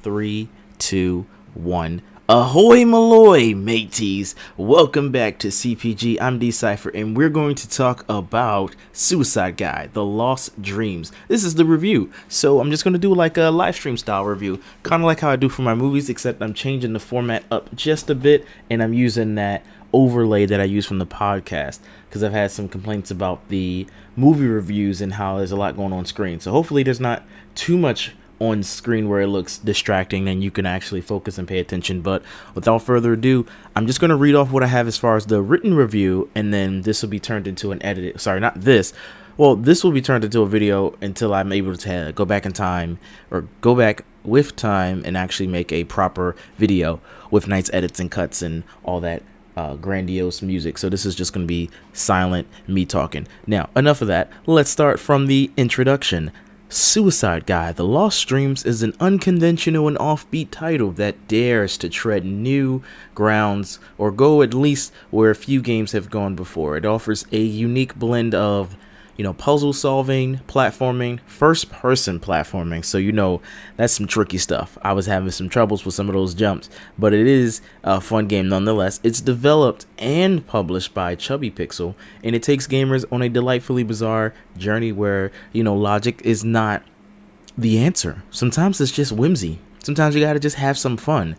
Three, two, one. Ahoy Maloy, mateys! Welcome back to CPG. I'm D-Cypher, and we're going to talk about Suicide Guy, The Lost Dreams. This is the review, so I'm just going to do like a live stream style review, kind of like how I do for my movies, except I'm changing the format up just a bit, and I'm using that overlay that I use from the podcast, because I've had some complaints about the movie reviews and how there's a lot going on screen. So hopefully there's not too much on screen where it looks distracting and you can actually focus and pay attention. But without further ado, I'm just going to read off what I have as far as the written review, and then this will be turned into an edited, this will be turned into a video until I'm able to go back in time, or go back with time and actually make a proper video with nice edits and cuts and all that grandiose music. So this is just going to be silent me talking. Now, enough of that. Let's start from the introduction. Suicide Guy, The Lost Dreams is an unconventional and offbeat title that dares to tread new grounds, or go at least where few games have gone before. It offers a unique blend of, puzzle solving, platforming, first person platforming. So, that's some tricky stuff. I was having some troubles with some of those jumps, but it is a fun game nonetheless. It's developed and published by Chubby Pixel, and it takes gamers on a delightfully bizarre journey where, logic is not the answer. Sometimes it's just whimsy. Sometimes you gotta just have some fun.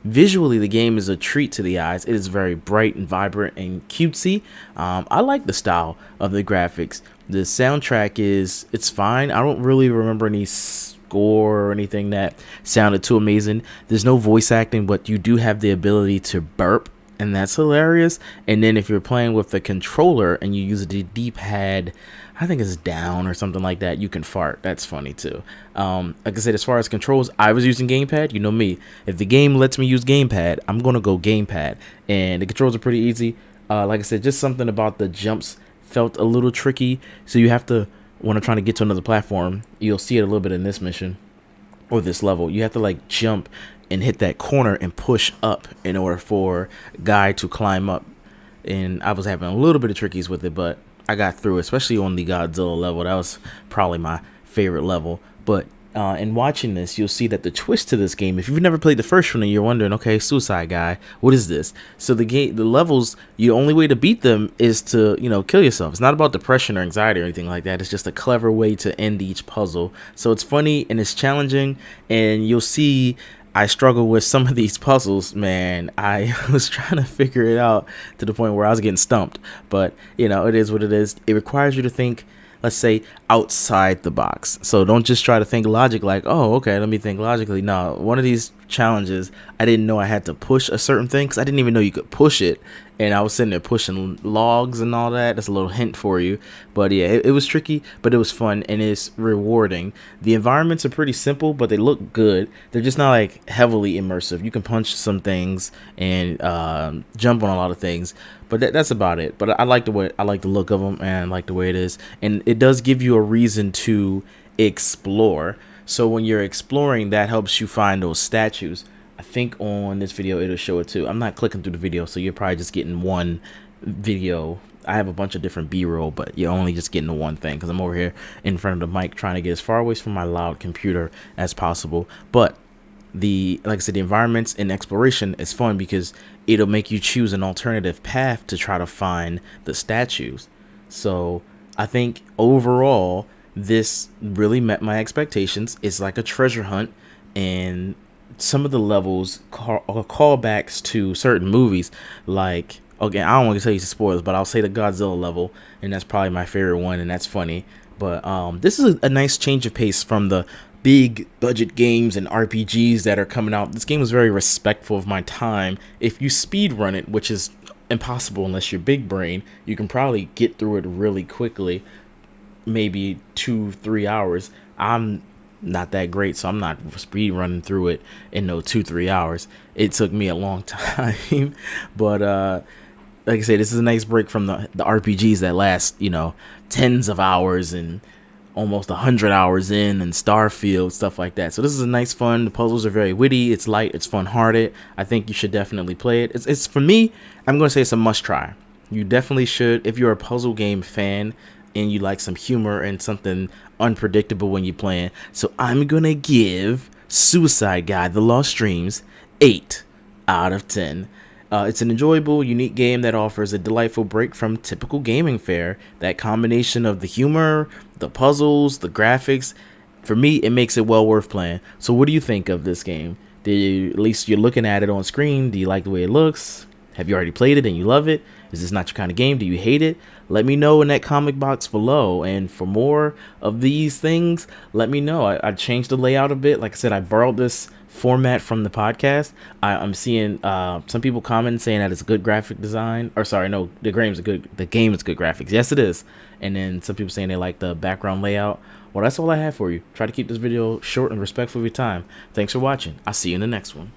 Visually, the game is a treat to the eyes. It is very bright and vibrant and cutesy. I like the style of the graphics. The soundtrack it's fine. I don't really remember any score or anything that sounded too amazing. There's no voice acting, but you do have the ability to burp, and that's hilarious. And then if you're playing with the controller and you use the D-pad, I think it's down or something like that, you can fart. That's funny too. Like I said, as far as controls, I was using gamepad. You know me. If the game lets me use gamepad, I'm gonna go gamepad. And the controls are pretty easy. Like I said, just something about the jumps felt a little tricky. So you have to, when I'm trying to get to another platform, you'll see it a little bit in this mission or this level. You have to like jump and hit that corner and push up in order for Guy to climb up. And I was having a little bit of trickies with it, but I got through it, especially on the Godzilla level. That was probably my favorite level. But in watching this, you'll see that the twist to this game, if you've never played the first one and you're wondering, okay, Suicide Guy, what is this? So the levels, the only way to beat them is to, kill yourself. It's not about depression or anxiety or anything like that. It's just a clever way to end each puzzle. So it's funny and it's challenging, and you'll see I struggle with some of these puzzles, man. I was trying to figure it out to the point where I was getting stumped. But, it is what it is. It requires you to think, let's say, outside the box. So don't just try to think logic like, oh, okay, let me think logically. No, one of these challenges, I didn't know I had to push a certain thing, because I didn't even know you could push it. And I was sitting there pushing logs and all that. That's a little hint for you. But yeah, it was tricky, but it was fun and it's rewarding. The environments are pretty simple, but they look good. They're just not like heavily immersive. You can punch some things and jump on a lot of things, but that's about it. But I like the look of them, and I like the way it is. And it does give you a reason to explore. So when you're exploring, that helps you find those statues. I think on this video it'll show it too. I'm not clicking through the video, so you're probably just getting one video. I have a bunch of different B-roll, but you're only just getting the one thing because I'm over here in front of the mic trying to get as far away from my loud computer as possible. But like I said, the environments and exploration is fun because it'll make you choose an alternative path to try to find the statues. So I think overall this really met my expectations. It's like a treasure hunt, and some of the levels are callbacks to certain movies. Like, okay, I don't want to tell you some spoilers, but I'll say the Godzilla level, and that's probably my favorite one, and that's funny. But this is a nice change of pace from the big budget games and RPGs that are coming out. This game is very respectful of my time. If you speed run it, which is impossible unless you're big brain, you can probably get through it really quickly, maybe 2-3 hours. I'm not that great, so I'm not speed running through it in no 2-3 hours. It took me a long time. But like I said, this is a nice break from the RPGs that last tens of hours and almost 100 hours in, and Starfield, stuff like that. So this is a nice fun. The puzzles are very witty, it's light, it's fun hearted. I think you should definitely play it. It's for me, I'm gonna say it's a must try. You definitely should. If you're a puzzle game fan and you like some humor and something unpredictable when you're playing. So I'm gonna give Suicide Guy, The Lost Dreams, 8 out of 10. It's an enjoyable, unique game that offers a delightful break from typical gaming fare. That combination of the humor, the puzzles, the graphics, for me, it makes it well worth playing. So what do you think of this game? At least you're looking at it on screen. Do you like the way it looks? Have you already played it and you love it? Is this not your kind of game? Do you hate it? Let me know in that comment box below. And for more of these things, let me know. I changed the layout a bit. Like I said, I borrowed this format from the podcast. I'm seeing some people comment saying that it's good graphic design. Or sorry, no, the game is good graphics. Yes, it is. And then some people saying they like the background layout. Well, that's all I have for you. Try to keep this video short and respectful of your time. Thanks for watching. I'll see you in the next one.